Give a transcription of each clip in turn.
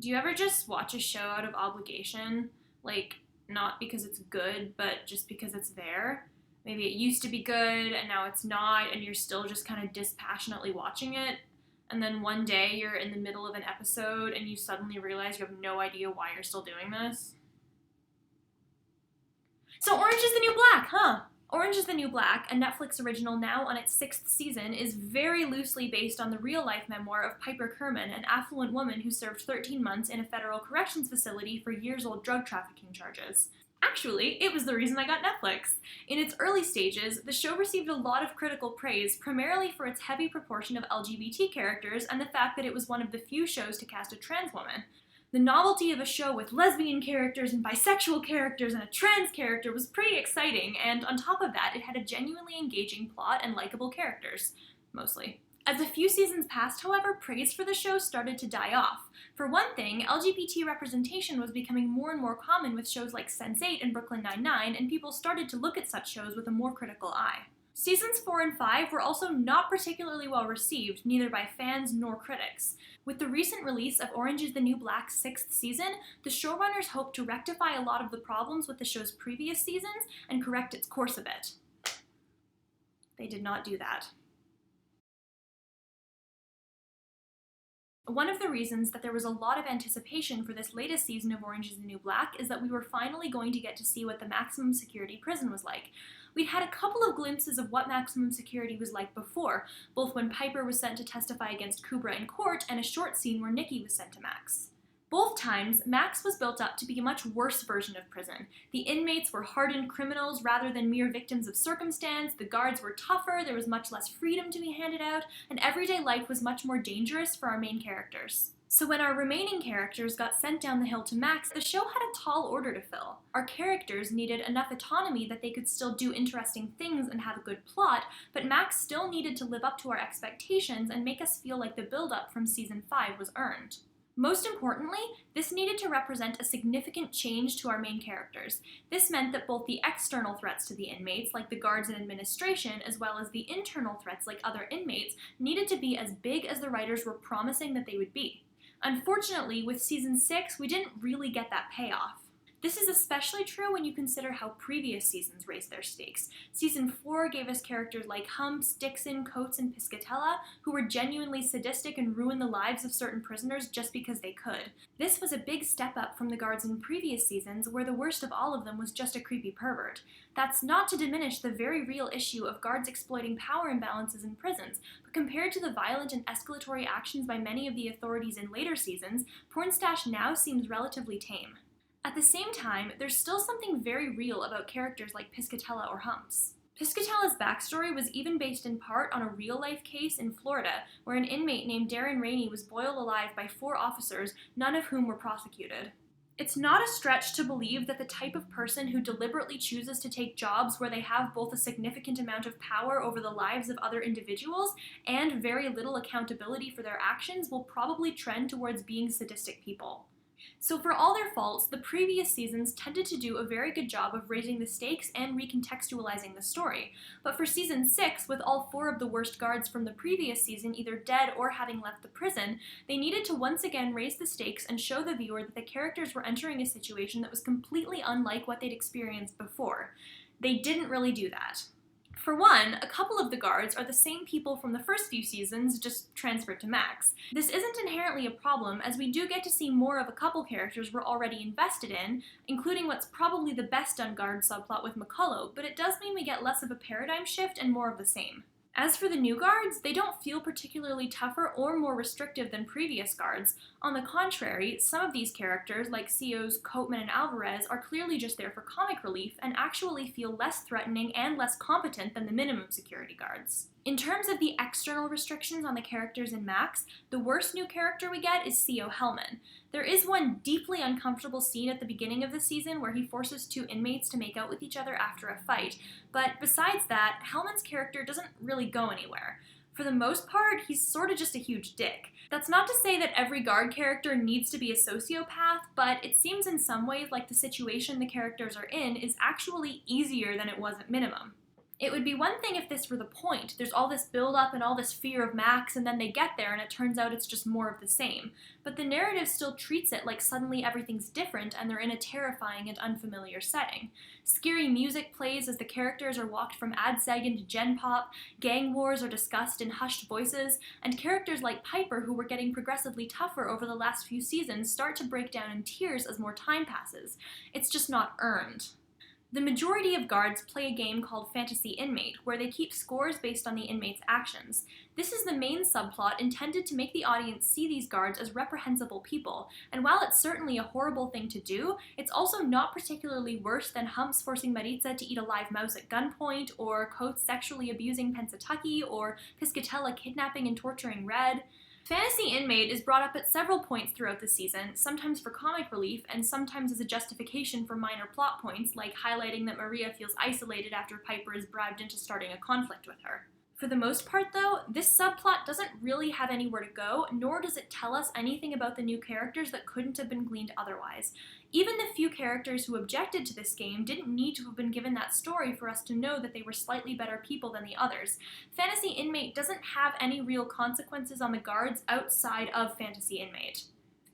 Do you ever just watch a show out of obligation? Like, not because it's good, but just because it's there? Maybe it used to be good and now it's not, and you're still just kind of dispassionately watching it. And then one day you're in the middle of an episode and you suddenly realize you have no idea why you're still doing this. So Orange is the New Black, huh? Orange is the New Black, a Netflix original now on its 6th season, is very loosely based on the real-life memoir of Piper Kerman, an affluent woman who served 13 months in a federal corrections facility for years-old drug trafficking charges. Actually, it was the reason I got Netflix. In its early stages, the show received a lot of critical praise, primarily for its heavy proportion of LGBT characters and the fact that it was one of the few shows to cast a trans woman. The novelty of a show with lesbian characters and bisexual characters and a trans character was pretty exciting, and on top of that, it had a genuinely engaging plot and likable characters. Mostly. As a few seasons passed, however, praise for the show started to die off. For one thing, LGBT representation was becoming more and more common with shows like Sense8 and Brooklyn Nine-Nine, and people started to look at such shows with a more critical eye. Seasons 4 and 5 were also not particularly well received, neither by fans nor critics. With the recent release of Orange is the New Black's 6th season, the showrunners hoped to rectify a lot of the problems with the show's previous seasons and correct its course a bit. They did not do that. One of the reasons that there was a lot of anticipation for this latest season of Orange is the New Black is that we were finally going to get to see what the maximum security prison was like. We'd had a couple of glimpses of what maximum security was like before, both when Piper was sent to testify against Kubra in court and a short scene where Nikki was sent to Max. Both times, Max was built up to be a much worse version of prison. The inmates were hardened criminals rather than mere victims of circumstance, the guards were tougher, there was much less freedom to be handed out, and everyday life was much more dangerous for our main characters. So when our remaining characters got sent down the hill to Max, the show had a tall order to fill. Our characters needed enough autonomy that they could still do interesting things and have a good plot, but Max still needed to live up to our expectations and make us feel like the build-up from Season 5 was earned. Most importantly, this needed to represent a significant change to our main characters. This meant that both the external threats to the inmates, like the guards and administration, as well as the internal threats, like other inmates, needed to be as big as the writers were promising that they would be. Unfortunately, with Season 6, we didn't really get that payoff. This is especially true when you consider how previous seasons raised their stakes. Season 4 gave us characters like Humps, Dixon, Coates, and Piscatella, who were genuinely sadistic and ruined the lives of certain prisoners just because they could. This was a big step up from the guards in previous seasons, where the worst of all of them was just a creepy pervert. That's not to diminish the very real issue of guards exploiting power imbalances in prisons, but compared to the violent and escalatory actions by many of the authorities in later seasons, Pornstache now seems relatively tame. At the same time, there's still something very real about characters like Piscatella or Humps. Piscatella's backstory was even based in part on a real-life case in Florida, where an inmate named Darren Rainey was boiled alive by 4 officers, none of whom were prosecuted. It's not a stretch to believe that the type of person who deliberately chooses to take jobs where they have both a significant amount of power over the lives of other individuals and very little accountability for their actions will probably trend towards being sadistic people. So for all their faults, the previous seasons tended to do a very good job of raising the stakes and recontextualizing the story. But for Season 6, with all 4 of the worst guards from the previous season either dead or having left the prison, they needed to once again raise the stakes and show the viewer that the characters were entering a situation that was completely unlike what they'd experienced before. They didn't really do that. For one, a couple of the guards are the same people from the first few seasons, just transferred to Max. This isn't inherently a problem, as we do get to see more of a couple characters we're already invested in, including what's probably the best done guard subplot with McCullough, but it does mean we get less of a paradigm shift and more of the same. As for the new guards, they don't feel particularly tougher or more restrictive than previous guards. On the contrary, some of these characters, like COs Coatman and Alvarez, are clearly just there for comic relief and actually feel less threatening and less competent than the minimum security guards. In terms of the external restrictions on the characters in Max, the worst new character we get is CO Hellman. There is one deeply uncomfortable scene at the beginning of the season where he forces 2 inmates to make out with each other after a fight, but besides that, Hellman's character doesn't really go anywhere. For the most part, he's sort of just a huge dick. That's not to say that every guard character needs to be a sociopath, but it seems in some ways like the situation the characters are in is actually easier than it was at minimum. It would be one thing if this were the point. There's all this build-up and all this fear of Max, and then they get there and it turns out it's just more of the same. But the narrative still treats it like suddenly everything's different and they're in a terrifying and unfamiliar setting. Scary music plays as the characters are walked from ad-seg into gen pop, gang wars are discussed in hushed voices, and characters like Piper, who were getting progressively tougher over the last few seasons, start to break down in tears as more time passes. It's just not earned. The majority of guards play a game called Fantasy Inmate, where they keep scores based on the inmate's actions. This is the main subplot intended to make the audience see these guards as reprehensible people, and while it's certainly a horrible thing to do, it's also not particularly worse than Humps forcing Maritza to eat a live mouse at gunpoint, or Coates sexually abusing Pensatucky, or Piscatella kidnapping and torturing Red. Fantasy Inmate is brought up at several points throughout the season, sometimes for comic relief and sometimes as a justification for minor plot points, like highlighting that Maria feels isolated after Piper is bribed into starting a conflict with her. For the most part, though, this subplot doesn't really have anywhere to go, nor does it tell us anything about the new characters that couldn't have been gleaned otherwise. Even the few characters who objected to this game didn't need to have been given that story for us to know that they were slightly better people than the others. Fantasy Inmate doesn't have any real consequences on the guards outside of Fantasy Inmate.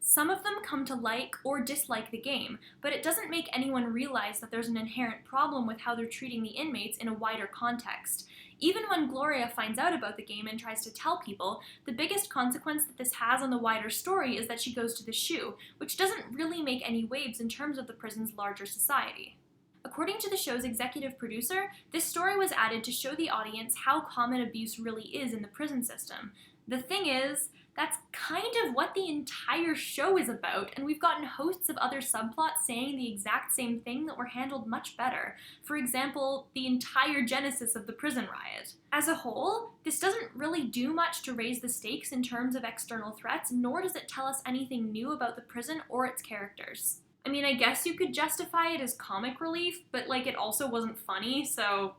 Some of them come to like or dislike the game, but it doesn't make anyone realize that there's an inherent problem with how they're treating the inmates in a wider context. Even when Gloria finds out about the game and tries to tell people, the biggest consequence that this has on the wider story is that she goes to the SHU, which doesn't really make any waves in terms of the prison's larger society. According to the show's executive producer, this story was added to show the audience how common abuse really is in the prison system. The thing is, that's kind of what the entire show is about, and we've gotten hosts of other subplots saying the exact same thing that were handled much better. For example, the entire genesis of the prison riot. As a whole, this doesn't really do much to raise the stakes in terms of external threats, nor does it tell us anything new about the prison or its characters. I mean, I guess you could justify it as comic relief, but it also wasn't funny, So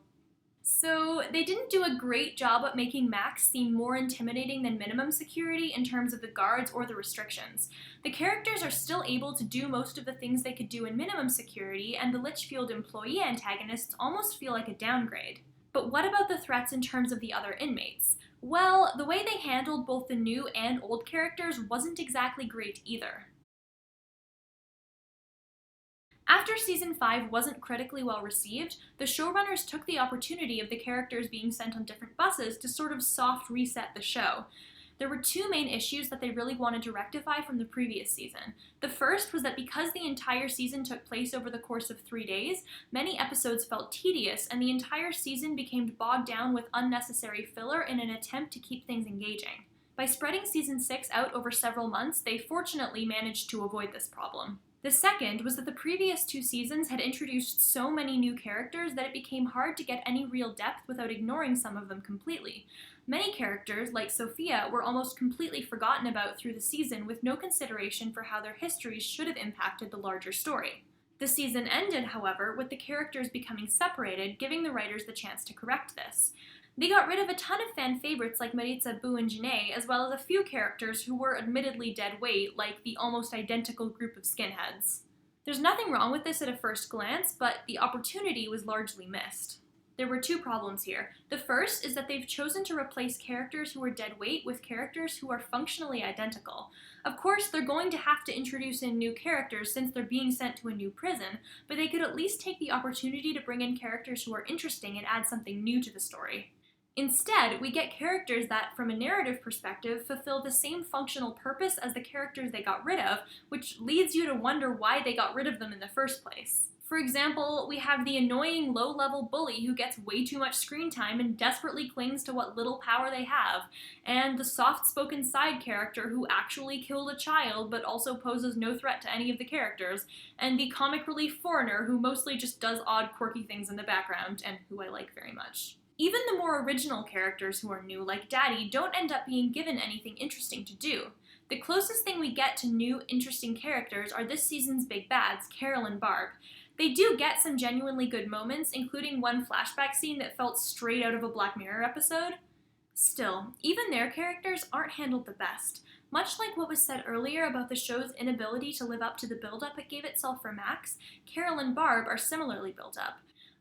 they didn't do a great job at making Max seem more intimidating than minimum security in terms of the guards or the restrictions. The characters are still able to do most of the things they could do in minimum security, and the Litchfield employee antagonists almost feel like a downgrade. But what about the threats in terms of the other inmates? Well, the way they handled both the new and old characters wasn't exactly great either. After Season 5 wasn't critically well received, the showrunners took the opportunity of the characters being sent on different buses to sort of soft reset the show. There were two main issues that they really wanted to rectify from the previous season. The first was that because the entire season took place over the course of 3 days, many episodes felt tedious, and the entire season became bogged down with unnecessary filler in an attempt to keep things engaging. By spreading Season 6 out over several months, they fortunately managed to avoid this problem. The second was that the previous 2 seasons had introduced so many new characters that it became hard to get any real depth without ignoring some of them completely. Many characters, like Sophia, were almost completely forgotten about through the season with no consideration for how their histories should have impacted the larger story. The season ended, however, with the characters becoming separated, giving the writers the chance to correct this. They got rid of a ton of fan favorites like Maritza, Boo, and Janae, as well as a few characters who were admittedly dead weight, like the almost identical group of skinheads. There's nothing wrong with this at a first glance, but the opportunity was largely missed. There were 2 problems here. The first is that they've chosen to replace characters who are dead weight with characters who are functionally identical. Of course, they're going to have to introduce in new characters since they're being sent to a new prison, but they could at least take the opportunity to bring in characters who are interesting and add something new to the story. Instead, we get characters that, from a narrative perspective, fulfill the same functional purpose as the characters they got rid of, which leads you to wonder why they got rid of them in the first place. For example, we have the annoying low-level bully who gets way too much screen time and desperately clings to what little power they have, and the soft-spoken side character who actually killed a child but also poses no threat to any of the characters, and the comic relief foreigner who mostly just does odd, quirky things in the background, and who I like very much. Even the more original characters who are new, like Daddy, don't end up being given anything interesting to do. The closest thing we get to new, interesting characters are this season's big bads, Carol and Barb. They do get some genuinely good moments, including one flashback scene that felt straight out of a Black Mirror episode. Still, even their characters aren't handled the best. Much like what was said earlier about the show's inability to live up to the build-up it gave itself for Max, Carol and Barb are similarly built up.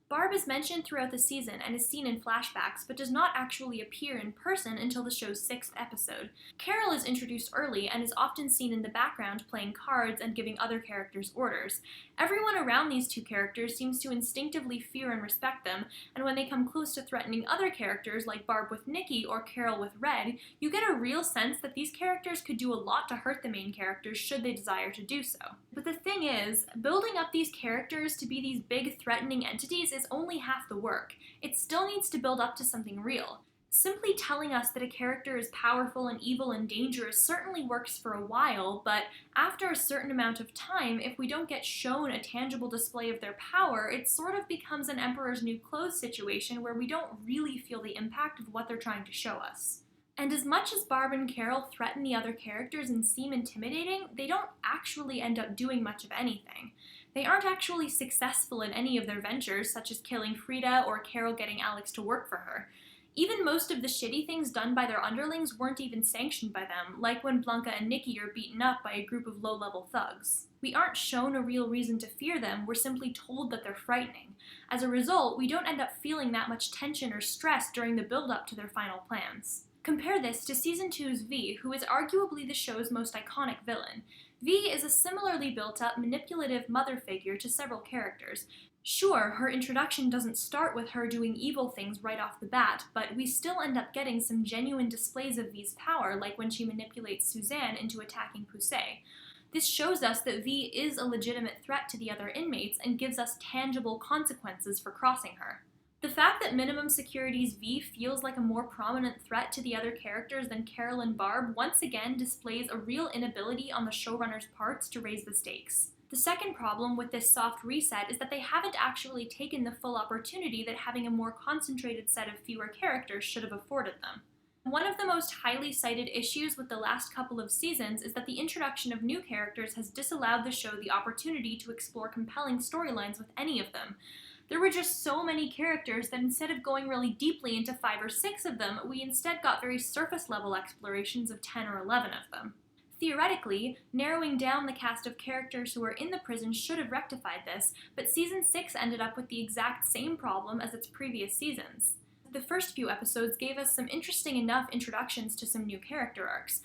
Barb is mentioned throughout the season and is seen in flashbacks, but does not actually appear in person until the show's 6th episode. Carol is introduced early and is often seen in the background playing cards and giving other characters orders. Everyone around these two characters seems to instinctively fear and respect them, and when they come close to threatening other characters like Barb with Nikki or Carol with Red, you get a real sense that these characters could do a lot to hurt the main characters should they desire to do so. But the thing is, building up these characters to be these big threatening entities is only half the work. It still needs to build up to something real. Simply telling us that a character is powerful and evil and dangerous certainly works for a while, but after a certain amount of time, if we don't get shown a tangible display of their power, it sort of becomes an Emperor's New Clothes situation where we don't really feel the impact of what they're trying to show us. And as much as Barb and Carol threaten the other characters and seem intimidating, they don't actually end up doing much of anything. They aren't actually successful in any of their ventures, such as killing Frida or Carol getting Alex to work for her. Even most of the shitty things done by their underlings weren't even sanctioned by them, like when Blanca and Nikki are beaten up by a group of low-level thugs. We aren't shown a real reason to fear them, we're simply told that they're frightening. As a result, we don't end up feeling that much tension or stress during the build-up to their final plans. Compare this to Season 2's V, who is arguably the show's most iconic villain. V is a similarly built-up, manipulative mother figure to several characters. Sure, her introduction doesn't start with her doing evil things right off the bat, but we still end up getting some genuine displays of V's power, like when she manipulates Suzanne into attacking Poussey. This shows us that V is a legitimate threat to the other inmates and gives us tangible consequences for crossing her. The fact that Minimum Security's V feels like a more prominent threat to the other characters than Carol and Barb once again displays a real inability on the showrunners' parts to raise the stakes. The second problem with this soft reset is that they haven't actually taken the full opportunity that having a more concentrated set of fewer characters should have afforded them. One of the most highly cited issues with the last couple of seasons is that the introduction of new characters has disallowed the show the opportunity to explore compelling storylines with any of them. There were just so many characters that instead of going really deeply into 5 or 6 of them, we instead got very surface-level explorations of 10 or 11 of them. Theoretically, narrowing down the cast of characters who are in the prison should have rectified this, but Season 6 ended up with the exact same problem as its previous seasons. The first few episodes gave us some interesting enough introductions to some new character arcs.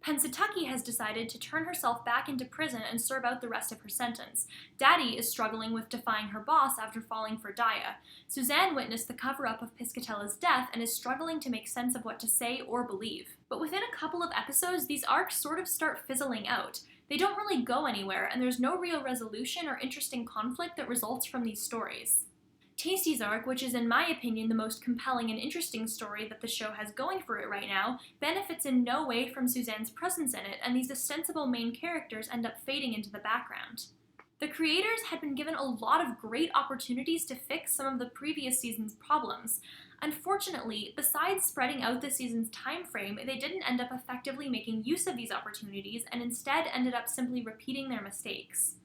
Pennsatucky has decided to turn herself back into prison and serve out the rest of her sentence. Daddy is struggling with defying her boss after falling for Daya. Suzanne witnessed the cover-up of Piscatella's death and is struggling to make sense of what to say or believe. But within a couple of episodes, these arcs sort of start fizzling out. They don't really go anywhere, and there's no real resolution or interesting conflict that results from these stories. Tasty's arc, which is in my opinion the most compelling and interesting story that the show has going for it right now, benefits in no way from Suzanne's presence in it, and these ostensible main characters end up fading into the background. The creators had been given a lot of great opportunities to fix some of the previous season's problems. Unfortunately, besides spreading out the season's time frame, they didn't end up effectively making use of these opportunities and instead ended up simply repeating their mistakes.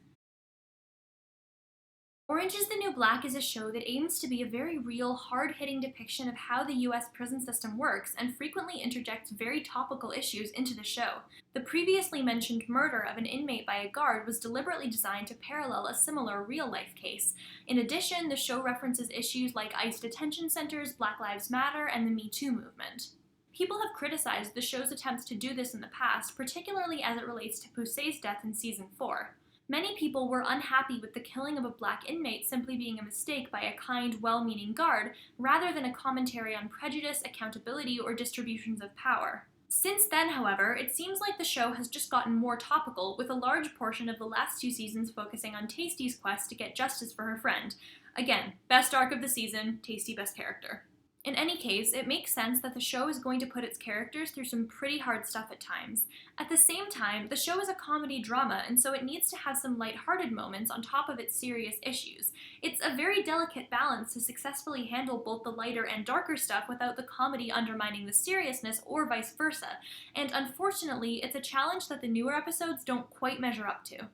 Orange is the New Black is a show that aims to be a very real, hard-hitting depiction of how the US prison system works and frequently interjects very topical issues into the show. The previously mentioned murder of an inmate by a guard was deliberately designed to parallel a similar real-life case. In addition, the show references issues like ICE detention centers, Black Lives Matter, and the Me Too movement. People have criticized the show's attempts to do this in the past, particularly as it relates to Poussey's death in Season 4. Many people were unhappy with the killing of a black inmate simply being a mistake by a kind, well-meaning guard, rather than a commentary on prejudice, accountability, or distributions of power. Since then, however, it seems like the show has just gotten more topical, with a large portion of the last 2 seasons focusing on Tasty's quest to get justice for her friend. Again, best arc of the season, Tasty best character. In any case, it makes sense that the show is going to put its characters through some pretty hard stuff at times. At the same time, the show is a comedy drama, and so it needs to have some lighthearted moments on top of its serious issues. It's a very delicate balance to successfully handle both the lighter and darker stuff without the comedy undermining the seriousness or vice versa, and unfortunately, it's a challenge that the newer episodes don't quite measure up to.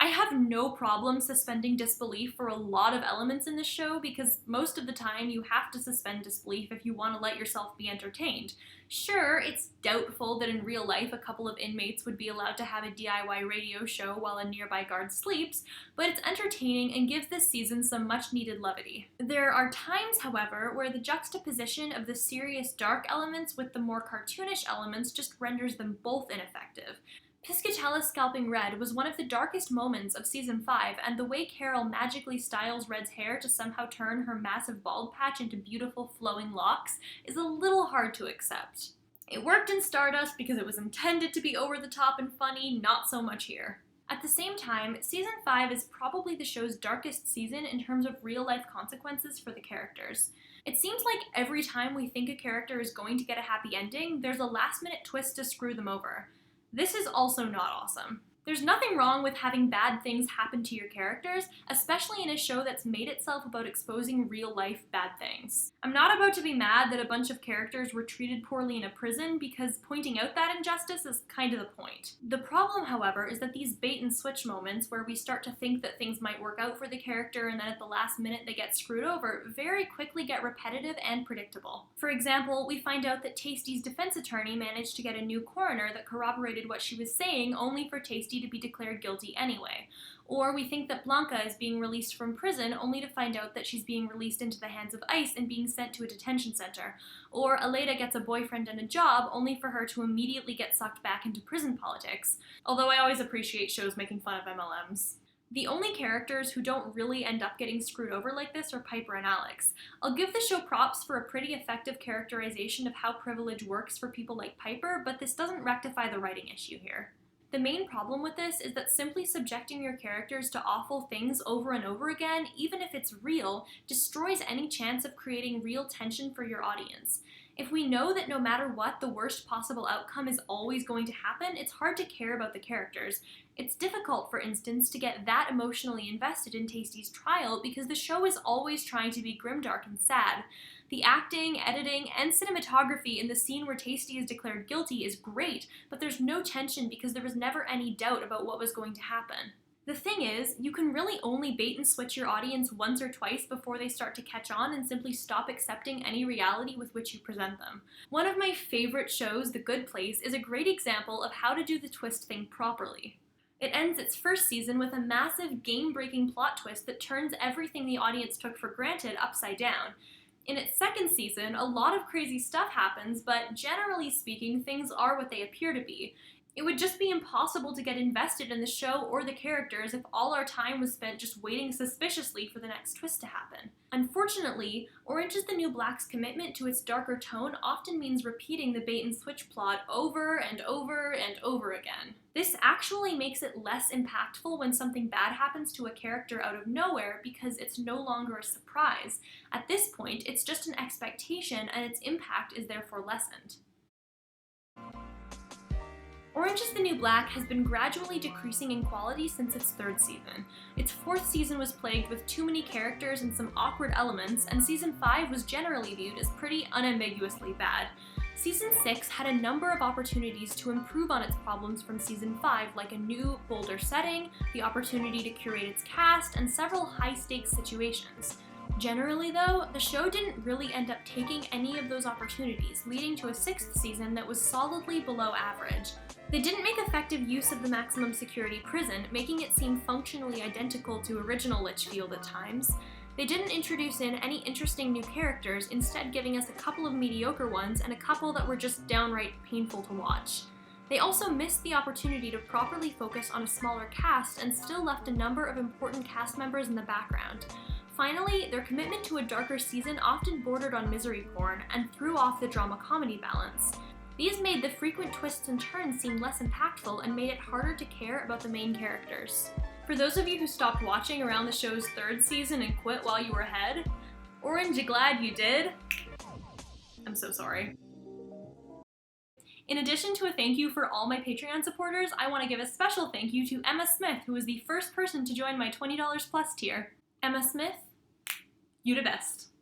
I have no problem suspending disbelief for a lot of elements in this show because most of the time you have to suspend disbelief if you want to let yourself be entertained. Sure, it's doubtful that in real life a couple of inmates would be allowed to have a DIY radio show while a nearby guard sleeps, but it's entertaining and gives this season some much-needed levity. There are times, however, where the juxtaposition of the serious dark elements with the more cartoonish elements just renders them both ineffective. Piscatella scalping Red was one of the darkest moments of Season 5, and the way Carol magically styles Red's hair to somehow turn her massive bald patch into beautiful flowing locks is a little hard to accept. It worked in Stardust because it was intended to be over the top and funny, not so much here. At the same time, Season 5 is probably the show's darkest season in terms of real-life consequences for the characters. It seems like every time we think a character is going to get a happy ending, there's a last-minute twist to screw them over. This is also not awesome. There's nothing wrong with having bad things happen to your characters, especially in a show that's made itself about exposing real-life bad things. I'm not about to be mad that a bunch of characters were treated poorly in a prison because pointing out that injustice is kind of the point. The problem, however, is that these bait-and-switch moments where we start to think that things might work out for the character and then at the last minute they get screwed over very quickly get repetitive and predictable. For example, we find out that Tasty's defense attorney managed to get a new coroner that corroborated what she was saying only for Tasty to be declared guilty anyway. Or we think that Blanca is being released from prison only to find out that she's being released into the hands of ICE and being sent to a detention center. Or Aleda gets a boyfriend and a job only for her to immediately get sucked back into prison politics. Although I always appreciate shows making fun of MLMs. The only characters who don't really end up getting screwed over like this are Piper and Alex. I'll give the show props for a pretty effective characterization of how privilege works for people like Piper, but this doesn't rectify the writing issue here. The main problem with this is that simply subjecting your characters to awful things over and over again, even if it's real, destroys any chance of creating real tension for your audience. If we know that no matter what, the worst possible outcome is always going to happen, it's hard to care about the characters. It's difficult, for instance, to get that emotionally invested in Tasty's trial because the show is always trying to be grimdark and sad. The acting, editing, and cinematography in the scene where Tasty is declared guilty is great, but there's no tension because there was never any doubt about what was going to happen. The thing is, you can really only bait and switch your audience once or twice before they start to catch on and simply stop accepting any reality with which you present them. One of my favorite shows, The Good Place, is a great example of how to do the twist thing properly. It ends its first season with a massive, game-breaking plot twist that turns everything the audience took for granted upside down. In its second season, a lot of crazy stuff happens, but generally speaking, things are what they appear to be. It would just be impossible to get invested in the show or the characters if all our time was spent just waiting suspiciously for the next twist to happen. Unfortunately, Orange is the New Black's commitment to its darker tone often means repeating the bait-and-switch plot over and over and over again. This actually makes it less impactful when something bad happens to a character out of nowhere because it's no longer a surprise. At this point, it's just an expectation and its impact is therefore lessened. Orange is the New Black has been gradually decreasing in quality since its third season. Its fourth season was plagued with too many characters and some awkward elements, and Season 5 was generally viewed as pretty unambiguously bad. Season 6 had a number of opportunities to improve on its problems from Season 5, like a new, bolder setting, the opportunity to curate its cast, and several high-stakes situations. Generally, though, the show didn't really end up taking any of those opportunities, leading to a sixth season that was solidly below average. They didn't make effective use of the maximum security prison, making it seem functionally identical to original Litchfield at times. They didn't introduce in any interesting new characters, instead giving us a couple of mediocre ones and a couple that were just downright painful to watch. They also missed the opportunity to properly focus on a smaller cast and still left a number of important cast members in the background. Finally, their commitment to a darker season often bordered on misery porn and threw off the drama-comedy balance. These made the frequent twists and turns seem less impactful and made it harder to care about the main characters. For those of you who stopped watching around the show's third season and quit while you were ahead, Orange, you glad you did? I'm so sorry. In addition to a thank you for all my Patreon supporters, I want to give a special thank you to Emma Smith, who was the first person to join my $20 plus tier. Emma Smith, you the best.